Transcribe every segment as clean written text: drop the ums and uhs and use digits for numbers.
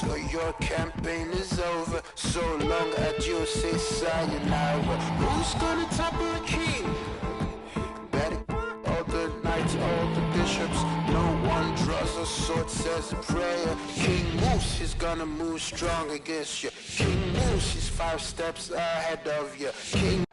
so your campaign is over. So long, adieu, say sayonara. Who's gonna topple the king? Better all the knights, all the bishops. No one draws a sword, says a prayer. King Moose is gonna move strong against you. King Moose is 5 steps ahead of you. King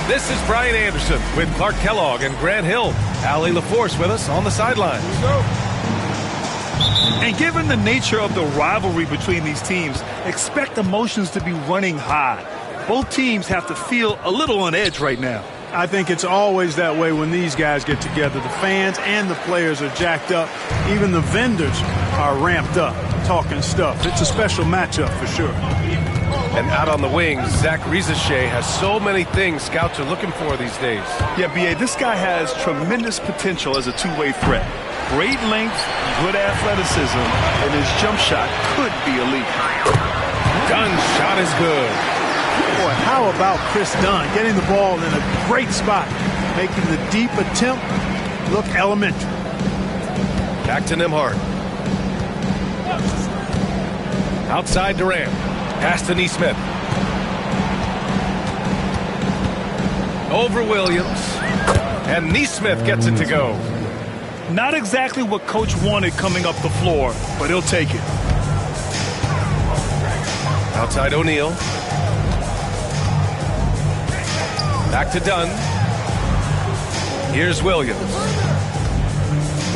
This is Brian Anderson with Clark Kellogg and Grant Hill. Allie LaForce with us on the sidelines. And given the nature of the rivalry between these teams, expect emotions to be running high. Both teams have to feel a little on edge right now. I think it's always that way when these guys get together. The fans and the players are jacked up. Even the vendors are ramped up, talking stuff. It's a special matchup for sure. And out on the wings, Zach Rizachet has so many things scouts are looking for these days. Yeah, B.A., this guy has tremendous potential as a two-way threat. Great length, good athleticism, and his jump shot could be elite. Dunn's shot is good. Boy, how about Chris Dunn getting the ball in a great spot, making the deep attempt look elementary. Back to Nembhard. Outside Durant. Pass to Nesmith. Over Williams. And Nesmith gets it to go. Not exactly what Coach wanted coming up the floor, but he'll take it. Outside O'Neal. Back to Dunn. Here's Williams.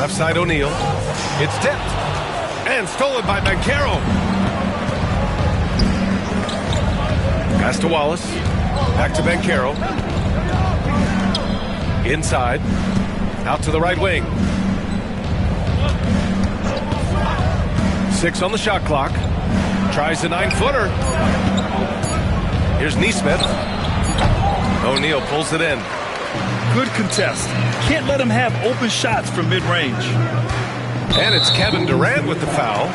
Left side O'Neal. It's tipped. And stolen by Banchero. Pass to Wallace. Back to Banchero. Inside. Out to the right wing. 6 on the shot clock. Tries a 9-footer. Here's Nesmith. O'Neal pulls it in. Good contest. Can't let him have open shots from mid-range. And it's Kevin Durant with the foul.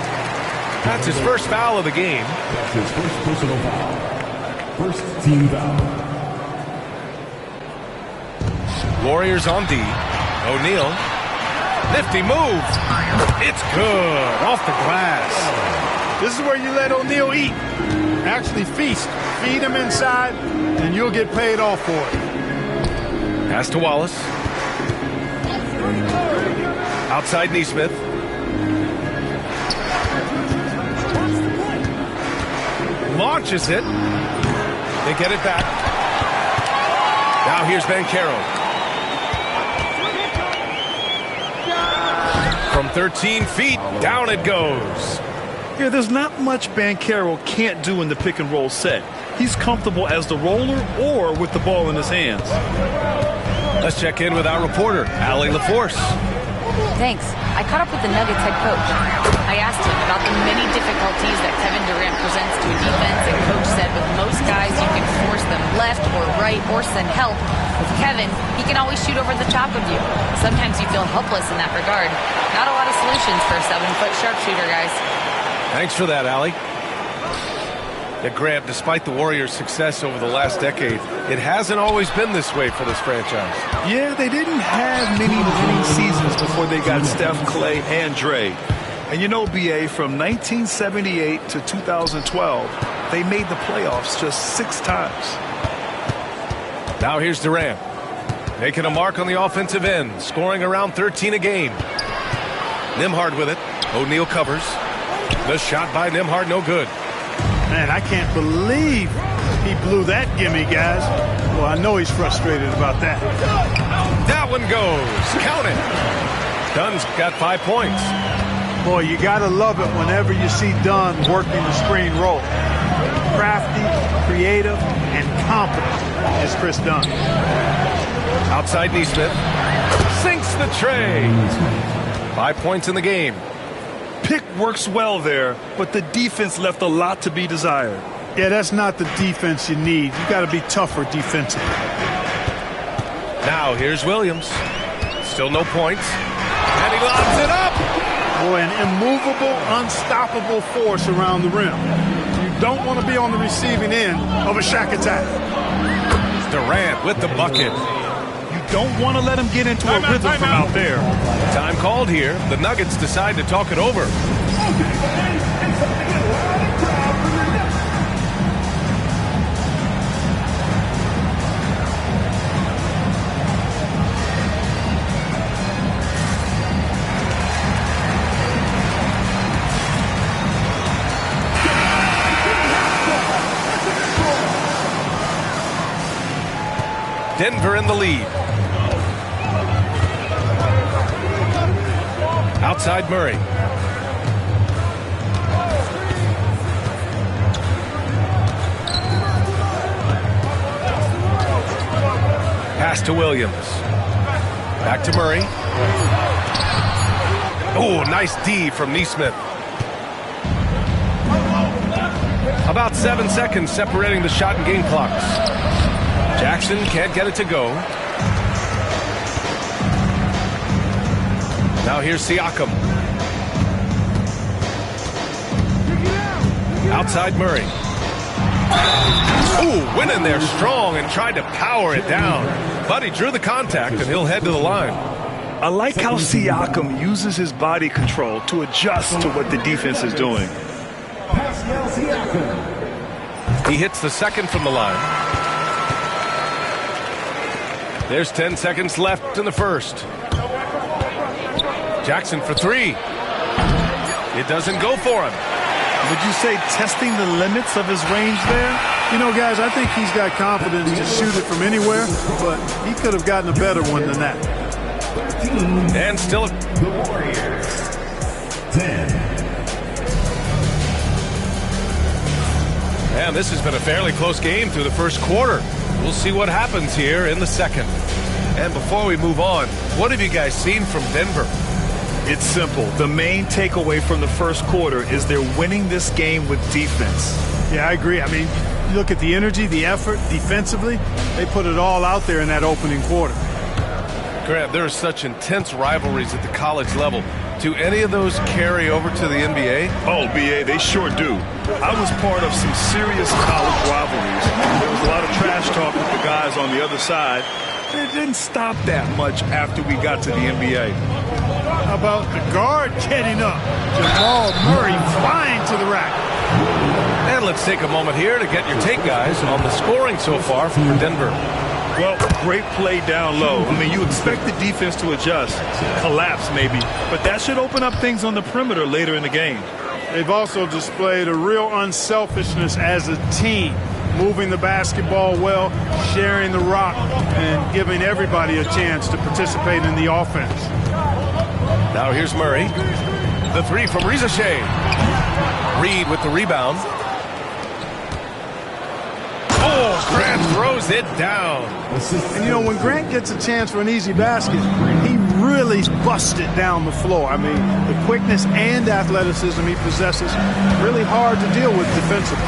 That's his first foul of the game. That's his first personal foul. First team foul. Warriors on D. O'Neal. Nifty move. It's good. Off the glass. This is where you let O'Neal eat. Actually feast. Feed him inside, and you'll get paid off for it. Pass to Wallace. Outside Nesmith. Launches it. They get it back. Now here's Banchero. From 13 feet, down it goes. Yeah, there's not much Banchero can't do in the pick and roll set. He's comfortable as the roller or with the ball in his hands. Let's check in with our reporter, Allie LaForce. Thanks. I caught up with the Nuggets head coach. I asked him about the many difficulties that Kevin Durant presents to a defense, and coach said with most guys you can force them left or right or send help. With Kevin, he can always shoot over the top of you. Sometimes you feel helpless in that regard. Not a lot of solutions for a 7-foot sharpshooter, guys. Thanks for that, Allie. Yeah, Grant, despite the Warriors' success over the last decade, it hasn't always been this way for this franchise. Yeah, they didn't have many winning seasons before they got Steph, Clay, and Dre. And you know, BA, from 1978 to 2012, they made the playoffs just 6 times. Now here's Durant, making a mark on the offensive end, scoring around 13 a game. Nembhard with it. O'Neal covers. The shot by Nembhard, no good. Man, I can't believe he blew that gimme, guys. Well, I know he's frustrated about that. That one goes. Count it. Dunn's got 5 points. Boy, you got to love it whenever you see Dunn working the screen roll. Crafty, creative, and competent is Chris Dunn. Outside Nesmith. Sinks the tray. 5 points in the game. Pick works well there, but the defense left a lot to be desired. Yeah, that's not the defense you need. You got to be tougher defensively. Now here's Williams. Still no points. And he lobs it up. Boy, an immovable, unstoppable force around the rim. You don't want to be on the receiving end of a Shaq attack. Durant with the bucket. You don't want to let him get into a rhythm from out there. Time called here. The Nuggets decide to talk it over. Denver in the lead. Outside Murray. Pass to Williams. Back to Murray. Oh, nice D from Nesmith. About 7 seconds separating the shot and game clocks. Jackson can't get it to go. Now here's Siakam. Outside Murray. Ooh, went in there strong and tried to power it down. But he drew the contact and he'll head to the line. I like how Siakam uses his body control to adjust to what the defense is doing. He hits the second from the line. There's 10 seconds left in the first. Jackson for 3. It doesn't go for him. Would you say testing the limits of his range there? You know, guys, I think he's got confidence to shoot it from anywhere, but he could have gotten a better one than that. And still the Warriors. 10. And this has been a fairly close game through the first quarter. We'll see what happens here in the second. And before we move on, what have you guys seen from Denver? It's simple. The main takeaway from the first quarter is they're winning this game with defense. Yeah, I agree. I mean, you look at the energy, the effort, defensively, they put it all out there in that opening quarter. Grant, there are such intense rivalries at the college level. Do any of those carry over to the NBA? Oh, BA, they sure do. I was part of some serious college rivalries. There was a lot of trash talk with the guys on the other side. And it didn't stop that much after we got to the NBA. How about the guard getting up? Jamal Murray flying to the rack. And let's take a moment here to get your take, guys, on the scoring so far for Denver. Well, great play down low. I mean, you expect the defense to adjust, collapse maybe, but that should open up things on the perimeter later in the game. They've also displayed a real unselfishness as a team, moving the basketball well, sharing the rock, and giving everybody a chance to participate in the offense. Now here's Murray. The 3 from Reza Shea. Reed with the rebound. Oh, Grant throws it down. And, you know, when Grant gets a chance for an easy basket, he really busted down the floor. I mean, the quickness and athleticism he possesses, really hard to deal with defensively.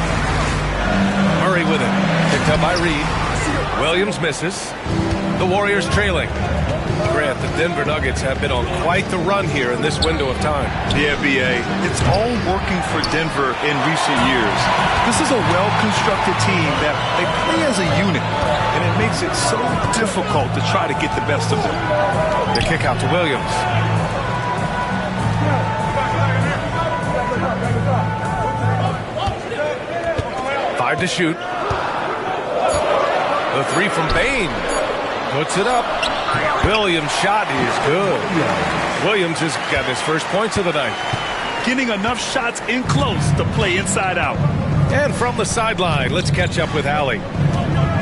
Murray with it. Picked up by Reed. Williams misses. The Warriors trailing. Grant, the Denver Nuggets have been on quite the run here in this window of time. Yeah, B.A. It's all working for Denver in recent years. This is a well-constructed team that they play as a unit, and it makes it so difficult to try to get the best of them. The kick out to Williams. Five to shoot. The three from Bane. Puts it up. Williams' shot is good. Williams has got his first points of the night. Getting enough shots in close to play inside out. And from the sideline, let's catch up with Allie.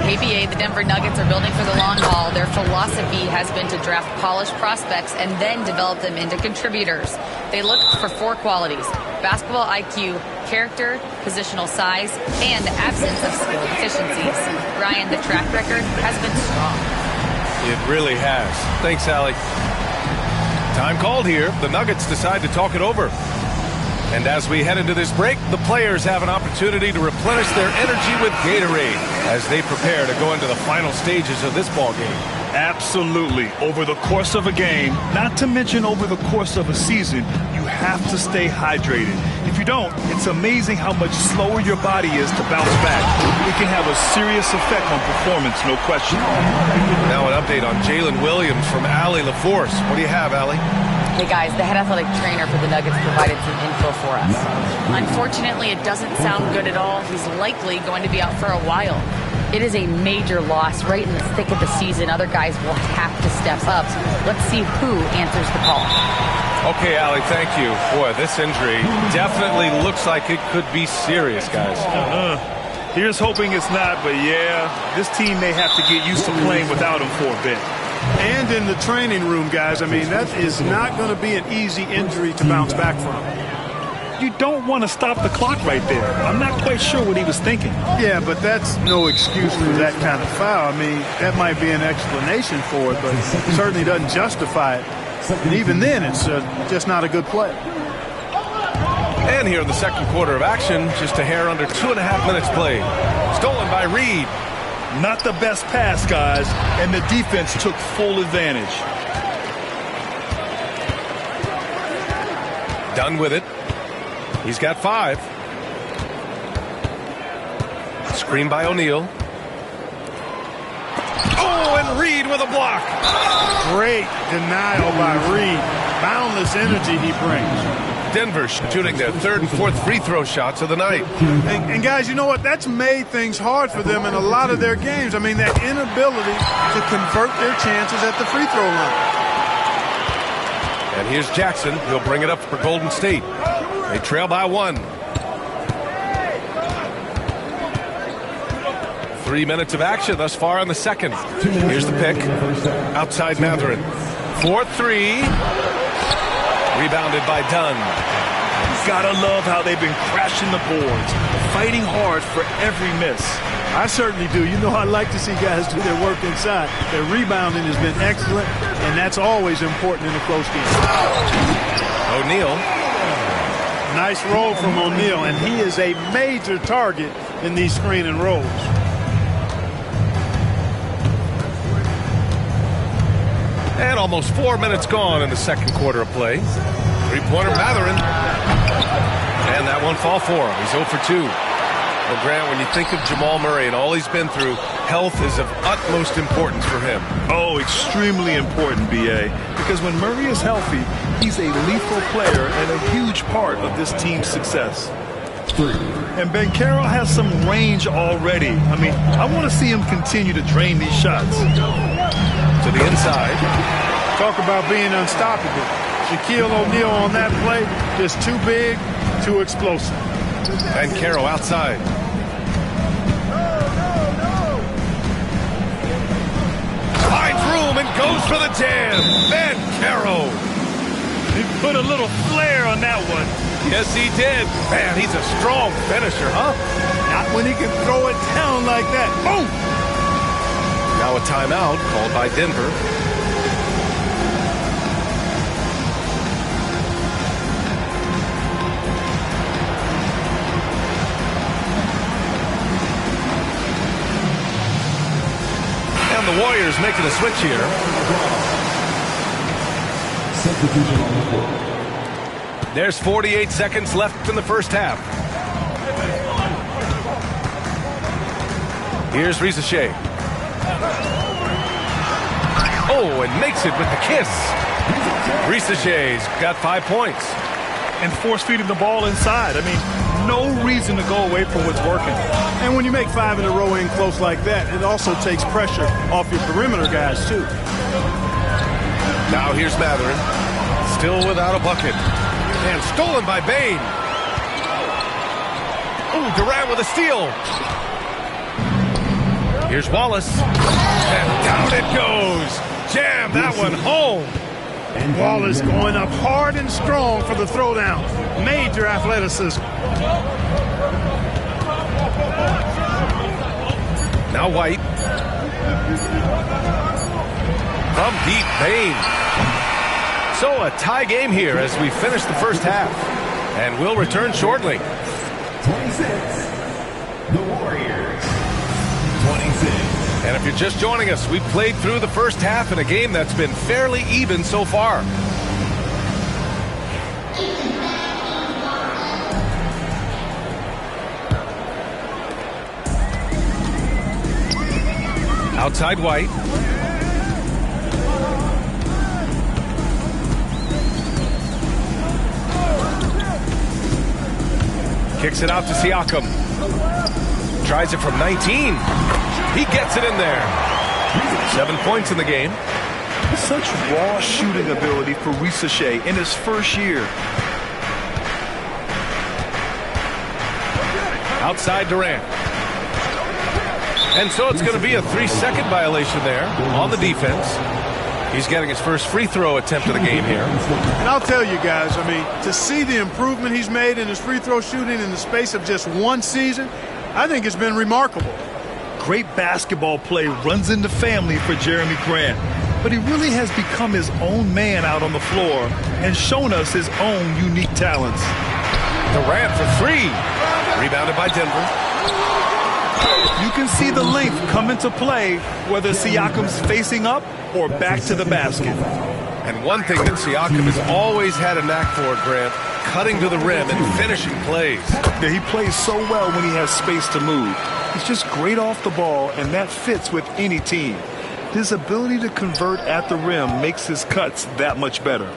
KBA, the Denver Nuggets are building for the long haul. Their philosophy has been to draft polished prospects and then develop them into contributors. They look for four qualities: basketball IQ, character, positional size, and absence of skill deficiencies. Ryan, the track record has been strong. It really has. Thanks, Allie. Time called here. The Nuggets decide to talk it over. And as we head into this break, the players have an opportunity to replenish their energy with Gatorade as they prepare to go into the final stages of this ball game. Absolutely. Over the course of a game, not to mention over the course of a season, you have to stay hydrated. If you don't, it's amazing how much slower your body is to bounce back. It can have a serious effect on performance, no question. Now an update on Jalen Williams from Allie LaForce. What do you have, Allie? Hey guys, the head athletic trainer for the Nuggets provided some info for us. Unfortunately, it doesn't sound good at all. He's likely going to be out for a while. It is a major loss right in the thick of the season. Other guys will have to step up. Let's see who answers the call. Okay, Allie, thank you. Boy, this injury definitely looks like it could be serious, guys. Here's hoping it's not, but yeah, this team may have to get used to playing without him for a bit. And in the training room, guys, I mean, that is not going to be an easy injury to bounce back from. You don't want to stop the clock right there. I'm not quite sure what he was thinking. Yeah, but that's no excuse for that kind of foul. I mean, that might be an explanation for it, but it certainly doesn't justify it. And even then, it's just not a good play. And here in the second quarter of action, just a hair under 2.5 minutes played. Stolen by Reed. Not the best pass, guys, and the defense took full advantage. Done with it. He's got 5. Screen by O'Neal. Oh, and Reed with a block. Great denial by Reed. Boundless energy he brings. Denver shooting their third and fourth free throw shots of the night. And guys, you know what? That's made things hard for them in a lot of their games. I mean, that inability to convert their chances at the free throw line. And here's Jackson. He'll bring it up for Golden State. They trail by 1. 3 minutes of action thus far in the second. Here's the pick. Outside Mathurin. 4-3. Rebounded by Dunn. Gotta love how they've been crashing the boards, fighting hard for every miss. I certainly do. You know, I like to see guys do their work inside. Their rebounding has been excellent, and that's always important in a close game. O'Neal. Nice roll from O'Neal, and he is a major target in these screen and rolls. And almost 4 minutes gone in the second quarter of play. Three-pointer Mathurin. And that one fall for him. He's 0 for 2. Well, Grant, when you think of Jamal Murray and all he's been through, health is of utmost importance for him. Oh, extremely important, B.A. Because when Murray is healthy, he's a lethal player and a huge part of this team's success. And Banchero has some range already. I mean, I want to see him continue to drain these shots. To the inside. Talk about being unstoppable. Shaquille O'Neal on that play, just too big, too explosive. Banchero outside. Finds room and goes for the jam. Banchero. He put a little flair on that one. Yes, he did. Man, he's a strong finisher, huh? Not when he can throw it down like that. Boom! Now a timeout called by Denver. And the Warriors making a switch here. Substitution on the floor. There's 48 seconds left in the first half. Here's Risacher. Oh, and makes it with the kiss. Risacher's got 5 points. And force-feeding the ball inside. I mean, no reason to go away from what's working. And when you make 5 in a row in close like that, it also takes pressure off your perimeter guys, too. Now here's Mathurin. Still without a bucket. And stolen by Bane. Ooh, Durant with a steal. Here's Wallace. And down it goes. Jam that one home. Wallace going up hard and strong for the throwdown. Major athleticism. Now White. From deep, Bane. So a tie game here as we finish the first half. And we'll return shortly. 26. The Warriors. 26. And if you're just joining us, we've played through the first half in a game that's been fairly even so far. Outside White. Kicks it out to Siakam. Tries it from 19. He gets it in there. 7 points in the game. Such raw shooting ability for Risacher in his first year. Outside Durant. And so it's going to be a 3-second violation there on the defense. He's getting his first free throw attempt of the game here. And I'll tell you guys, I mean, to see the improvement he's made in his free throw shooting in the space of just one season, I think it's been remarkable. Great basketball play runs in the family for Jeremy Grant. But he really has become his own man out on the floor and shown us his own unique talents. Durant for 3. Rebounded by Denver. You can see the length come into play whether Siakam's facing up or back to the basket. And one thing that Siakam has always had a knack for, Grant, cutting to the rim and finishing plays. Yeah, he plays so well when he has space to move. He's just great off the ball, and that fits with any team. His ability to convert at the rim makes his cuts that much better.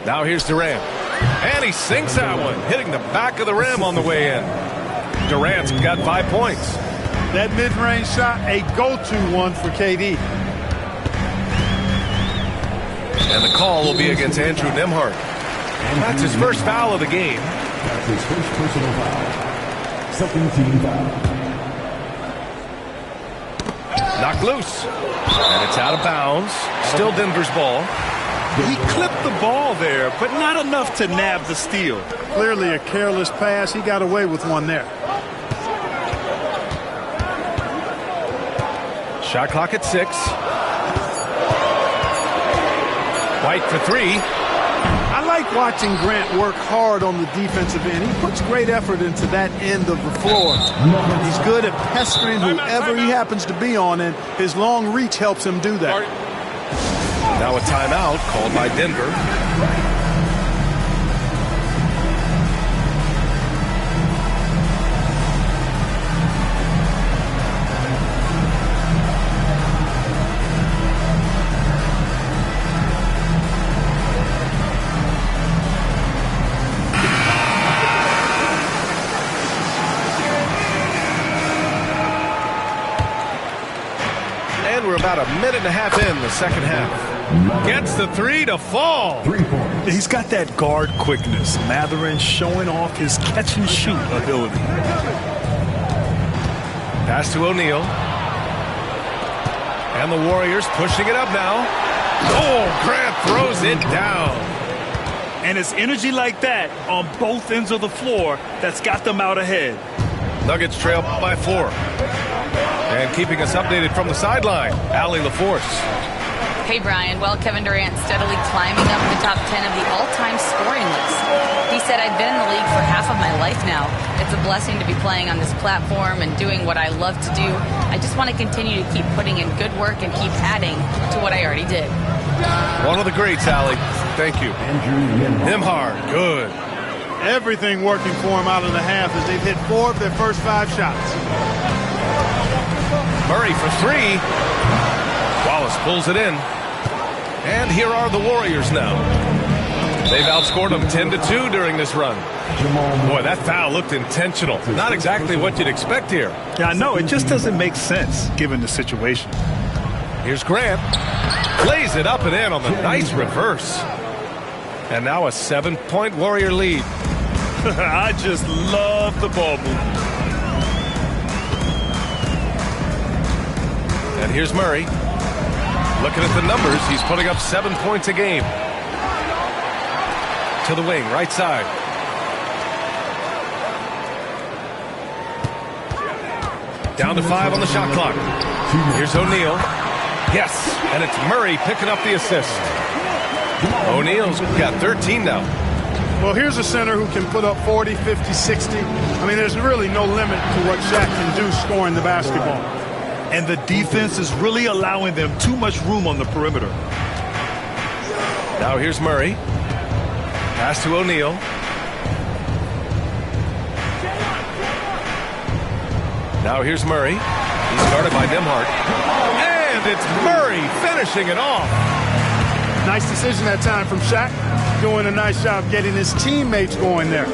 Now here's Durant. And he sinks that one, hitting the back of the rim on the way in. Durant's got 5 points. That mid-range shot, a go-to one for KD. And the call will be against Andrew Nembhard. That's his first foul of the game. That's his first personal foul. Second team foul. Knocked loose. And it's out of bounds. Still Denver's ball. He clipped the ball there, but not enough to nab the steal. Clearly a careless pass. He got away with one there. Shot clock at 6. White for 3. I like watching Grant work hard on the defensive end. He puts great effort into that end of the floor. He's good at pestering whoever he happens to be on, and his long reach helps him do that. Now a timeout called by Denver. We're about a minute and a half in the second half. Gets the 3 to fall. 3 points. He's got that guard quickness. Mathurin showing off his catch and shoot ability. Pass to O'Neal. And the Warriors pushing it up now. Oh, Grant throws it down. And it's energy like that on both ends of the floor that's got them out ahead. Nuggets trail by 4. And keeping us updated from the sideline, Allie LaForce. Hey, Brian. Well, Kevin Durant steadily climbing up the top 10 of the all-time scoring list. He said, I've been in the league for half of my life now. It's a blessing to be playing on this platform and doing what I love to do. I just want to continue to keep putting in good work and keep adding to what I already did. One of the greats, Allie. Thank you. Nembhard, good. Everything working for him out of the half as they've hit 4 of their first 5 shots. Murray for 3. Wallace pulls it in. And here are the Warriors now. They've outscored them 10-2 during this run. Boy, that foul looked intentional. Not exactly what you'd expect here. Yeah, I know. It just doesn't make sense given the situation. Here's Grant. Lays it up and in on the nice reverse. And now a 7-point Warrior lead. I just love the ball movement. And here's Murray. Looking at the numbers, he's putting up 7 points a game. To the wing, right side. Down to 5 on the shot clock. Here's O'Neal. Yes, and it's Murray picking up the assist. O'Neal's got 13 now. Well, here's a center who can put up 40, 50, 60. I mean, there's really no limit to what Shaq can do scoring the basketball. And the defense is really allowing them too much room on the perimeter. Now here's Murray. Pass to O'Neal. Now here's Murray. He's guarded by Nembhard. And it's Murray finishing it off. Nice decision that time from Shaq. Doing a nice job getting his teammates going there.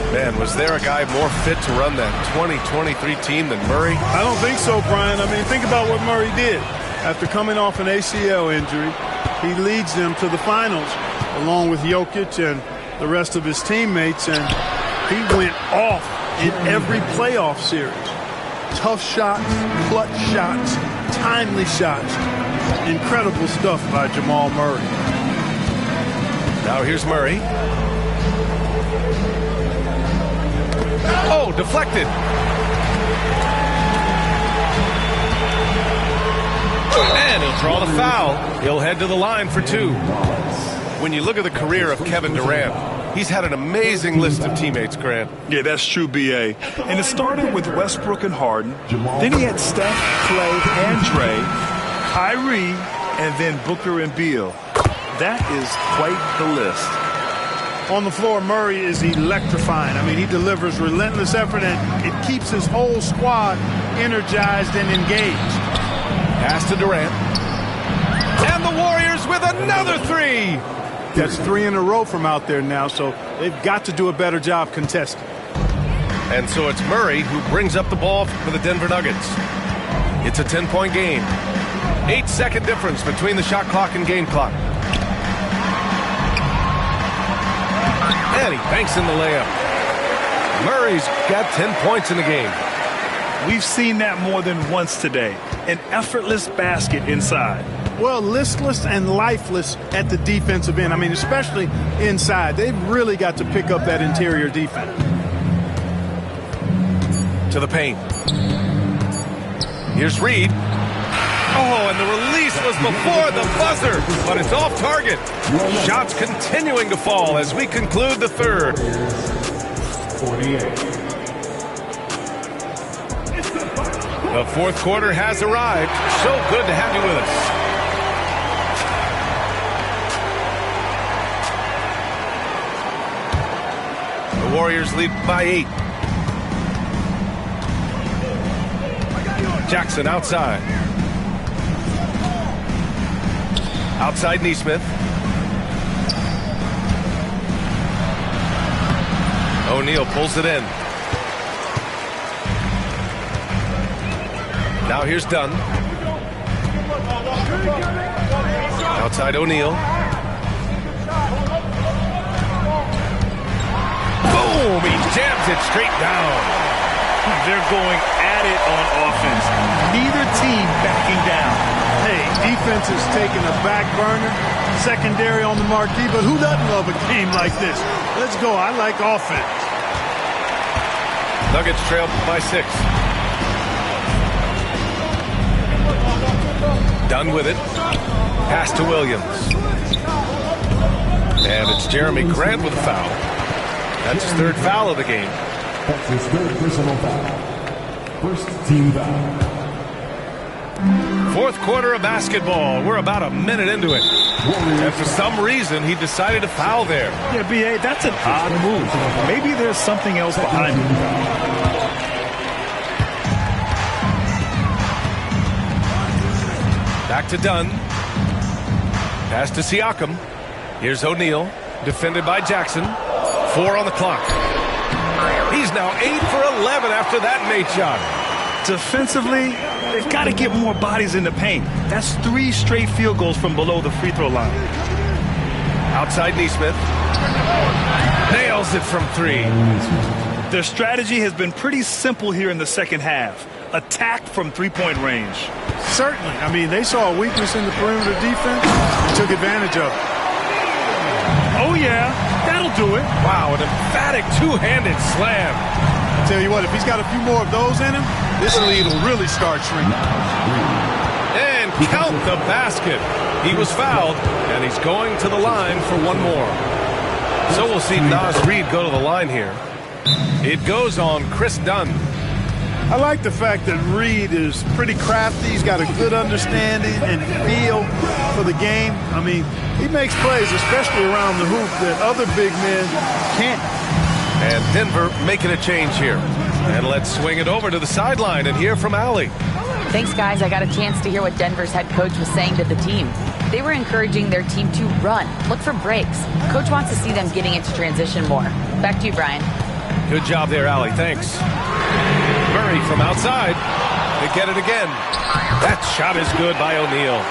Man, was there a guy more fit to run that 2023 team than Murray? I don't think so, Brian. I mean, think about what Murray did. After coming off an ACL injury, he leads them to the finals, along with Jokic and the rest of his teammates, and he went off in every playoff series. Tough shots, clutch shots, timely shots. Incredible stuff by Jamal Murray. Now here's Murray. Oh, deflected. And he'll draw the foul. He'll head to the line for 2. When you look at the career of Kevin Durant, he's had an amazing list of teammates, Grant. Yeah, that's true, B.A. And it started with Westbrook and Harden. Then he had Steph, Clay, and Dre, Kyrie, and then Booker and Beal. That is quite the list. On the floor, Murray is electrifying. I mean, he delivers relentless effort, and it keeps his whole squad energized and engaged. Pass to Durant. And the Warriors with another 3. That's 3 in a row from out there now, so they've got to do a better job contesting. And so it's Murray who brings up the ball for the Denver Nuggets. It's a 10-point game. 8-second difference between the shot clock and game clock. And he banks in the layup. Murray's got 10 points in the game. We've seen that more than once today. An effortless basket inside. Well, listless and lifeless at the defensive end. I mean, especially inside. They've really got to pick up that interior defense. To the paint. Here's Reed. Oh, and the release was before the buzzer, but it's off target. Shots continuing to fall as we conclude the third. 48. The fourth quarter has arrived. So good to have you with us. The Warriors lead by 8. Jackson outside. Outside Nesmith. O'Neal pulls it in. Now here's Dunn. Outside O'Neal. Boom! He jams it straight down. They're going at it on offense. Neither team backing down. Hey, defense is taking a back burner. Secondary on the marquee, but who doesn't love a game like this? Let's go. I like offense. Nuggets trail by 6. Done with it. Pass to Williams. And it's Jeremy Grant with a foul. That's his third foul of the game. That's his third personal foul. First team foul. Fourth quarter of basketball. We're about a minute into it. And for some reason, he decided to foul there. Yeah, B.A., that's an odd move. Maybe there's something else behind it. Back to Dunn. Pass to Siakam. Here's O'Neal, defended by Jackson. 4 on the clock. He's now 8 for 11 after that Nate shot. Defensively, they've got to get more bodies in the paint. That's 3 straight field goals from below the free throw line. Outside Nesmith. Nails it from 3. Their strategy has been pretty simple here in the second half. Attack from three-point range. Certainly. I mean, they saw a weakness in the perimeter defense and took advantage of it. Oh, yeah. That'll do it. Wow, an emphatic two-handed slam. I tell you what, if he's got a few more of those in him, this lead will really start shrinking. And count the basket. He was fouled, and he's going to the line for one more. So we'll see Naz Reid go to the line here. It goes on Chris Dunn. I like the fact that Reid is pretty crafty. He's got a good understanding and feel for the game. I mean, he makes plays, especially around the hoop, that other big men can't. And Denver making a change here. And let's swing it over to the sideline and hear from Allie. Thanks, guys. I got a chance to hear what Denver's head coach was saying to the team. They were encouraging their team to run, look for breaks. Coach wants to see them getting into transition more. Back to you, Brian. Good job there, Allie. Thanks. Murray from outside. They get it again. That shot is good by O'Neal.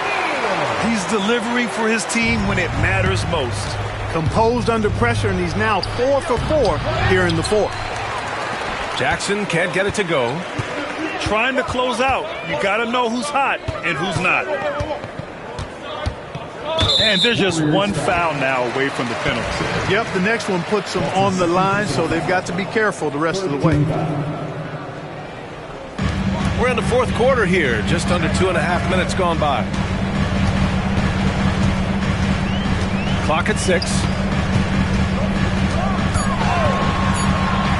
He's delivering for his team when it matters most. Composed under pressure, and he's now 4 for 4 here in the fourth. Jackson can't get it to go. Trying to close out. You got to know who's hot and who's not. And there's just one foul now away from the penalty. Yep, the next one puts them on the line, so they've got to be careful the rest of the way. We're in the fourth quarter here. Just under 2.5 minutes gone by. Clock at 6.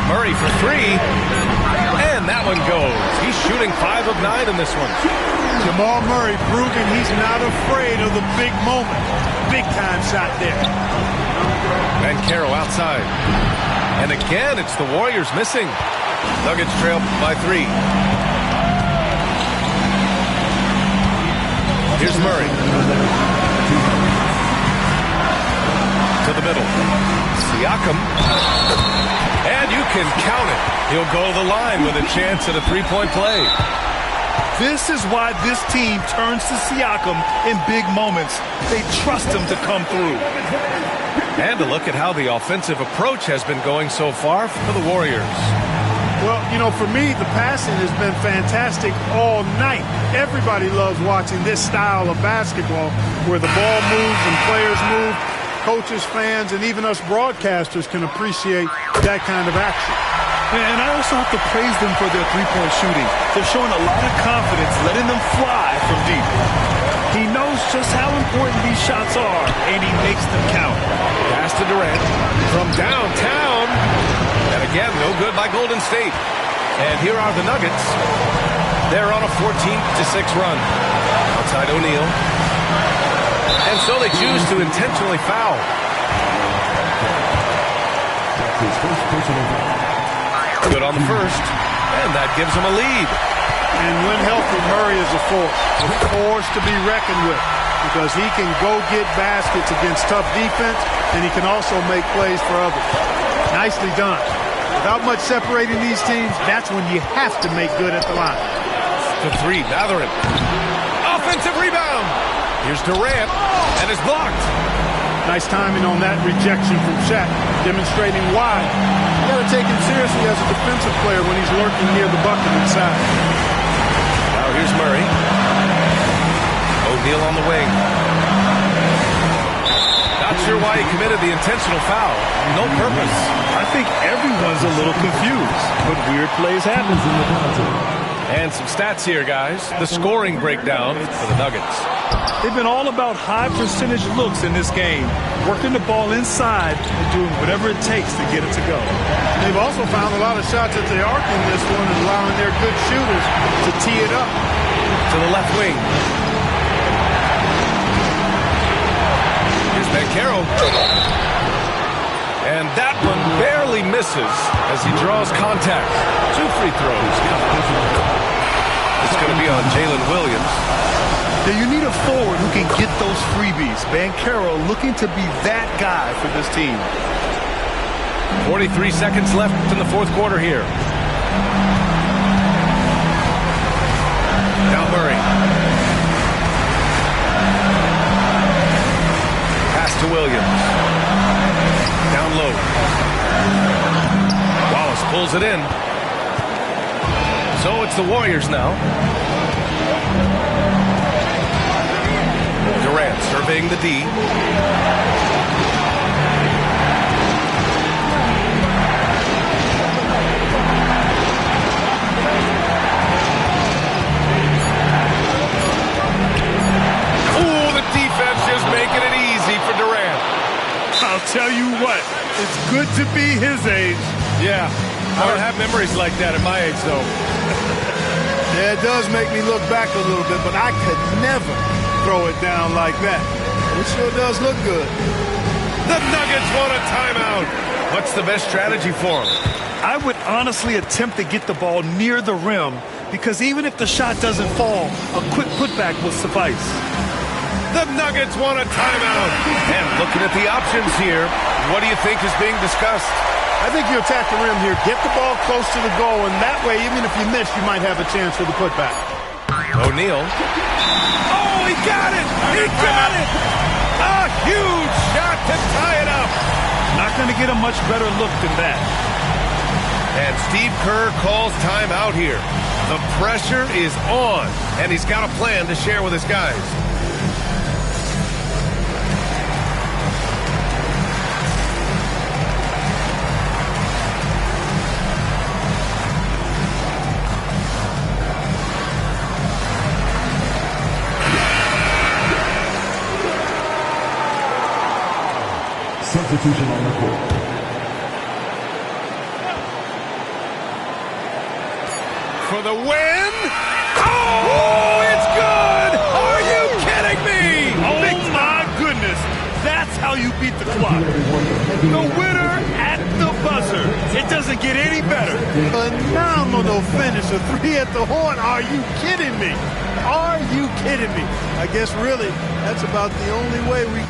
Murray for 3. And that one goes. He's shooting 5 of 9 in this one. Jamal Murray proving he's not afraid of the big moment. Big time shot there. Banchero outside. And again, it's the Warriors missing. Nuggets trail by 3. Here's Murray. To the middle. Siakam. And you can count it. He'll go to the line with a chance at a three-point play. This is why this team turns to Siakam in big moments. They trust him to come through. And to look at how the offensive approach has been going so far for the Warriors. Well, you know, for me, the passing has been fantastic all night. Everybody loves watching this style of basketball where the ball moves and players move. Coaches, fans, and even us broadcasters can appreciate that kind of action. And I also have to praise them for their three-point shooting. They're showing a lot of confidence, letting them fly from deep. He knows just how important these shots are, and he makes them count. Pass to Durant from downtown. And again, no good by Golden State. And here are the Nuggets. They're on a 14-6 run. Outside O'Neal. And so they choose to intentionally foul. Good on the first. And that gives them a lead. And when healthy, Murray is a force to be reckoned with because he can go get baskets against tough defense, and he can also make plays for others. Nicely done. Without much separating these teams, that's when you have to make good at the line. To 3, Mathurin. Offensive rebound. Here's Durant, and it's blocked. Nice timing on that rejection from Shaq, demonstrating why. You got to take him seriously as a defensive player when he's lurking near the bucket inside. Now here's Murray. O'Neal on the wing. Not sure why he committed the intentional foul. No purpose. I think everyone's a little confused, but weird plays happen. And some stats here, guys. The scoring breakdown for the Nuggets. They've been all about high percentage looks in this game, working the ball inside and doing whatever it takes to get it to go. They've also found a lot of shots at the arc in this one, allowing their good shooters to tee it up. To the left wing. Here's Banchero. And that one barely misses as he draws contact. 2 free throws. It's going to be on Jalen Williams. Now you need a forward who can get those freebies. Banchero looking to be that guy for this team. 43 seconds left in the fourth quarter here. Now Murray. Pass to Williams. Down low. Wallace pulls it in. So it's the Warriors now. Durant surveying the D. Oh, the defense just making it easy for Durant. I'll tell you what, it's good to be his age. Yeah, I don't have memories like that at my age, though. Yeah, it does make me look back a little bit, but I could never throw it down like that. It sure does look good. The Nuggets want a timeout. What's the best strategy for them? I would honestly attempt to get the ball near the rim because even if the shot doesn't fall, a quick putback will suffice. The Nuggets want a timeout. And looking at the options here, what do you think is being discussed? I think you attack the rim here, get the ball close to the goal, and that way, even if you miss, you might have a chance for the putback. O'Neal. Oh, he got it! He got it! A huge shot to tie it up. Not going to get a much better look than that. And Steve Kerr calls timeout here. The pressure is on, and he's got a plan to share with his guys. Substitution on the court. For the win. Oh, it's good! Are you kidding me? Oh, my goodness. That's how you beat the clock. The winner at the buzzer. It doesn't get any better. Phenomenal finish. A 3 at the horn. Are you kidding me? Are you kidding me? I guess really that's about the only way we...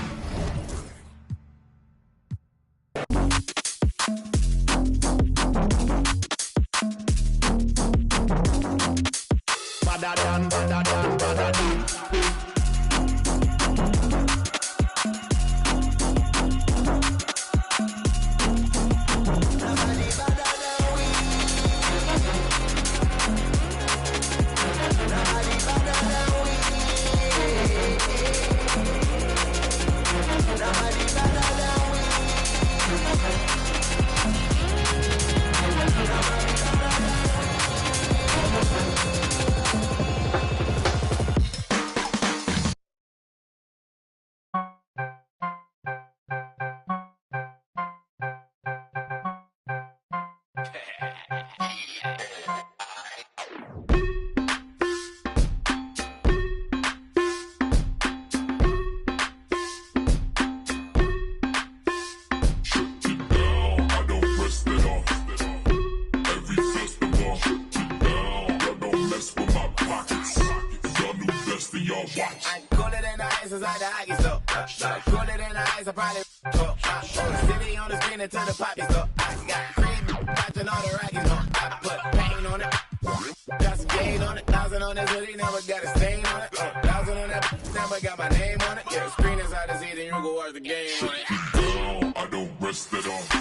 I cooler than the ice inside the hockey store. Cooler than the ice, I probably city on the screen into the poppy store. I got cream, watching all the Rockies on. I put paint on it, got some shade on it. 1,000 on this hoodie, never got a stain on it. 1,000 on that, never got my name on it. Yeah, screen inside the seat, and you go watch the game on it. I don't rest it off.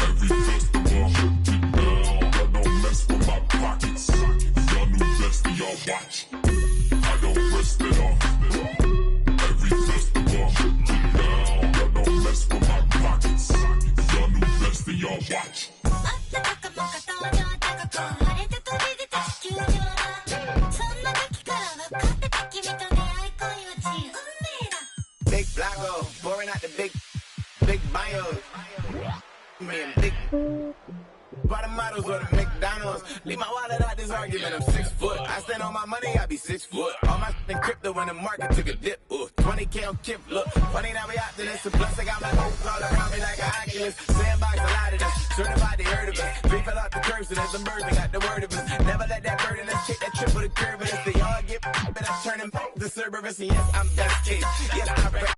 Every festival, I don't mess with my pockets. Y'all new best and y'all watch. I don't rest it off. Every festival, I don't mess with my pockets. Y'all new best and y'all watch. Bottom models or the McDonald's. Leave my wallet out this argument, I'm 6 foot. I stand on my money, I be 6 foot. All my in crypto when the market took a dip. 20K on Kip, look. Funny now we out to this. Plus I got my hoes all around me like an Oculus. Sandbox a lot of this. Certified they heard of us. Big fell out the curves and there's some birds that got the word of us. Never let that burden us kick that triple the curve. And if they all get but I turn them back to Cerberus. And yes, I'm best case. Yes, I break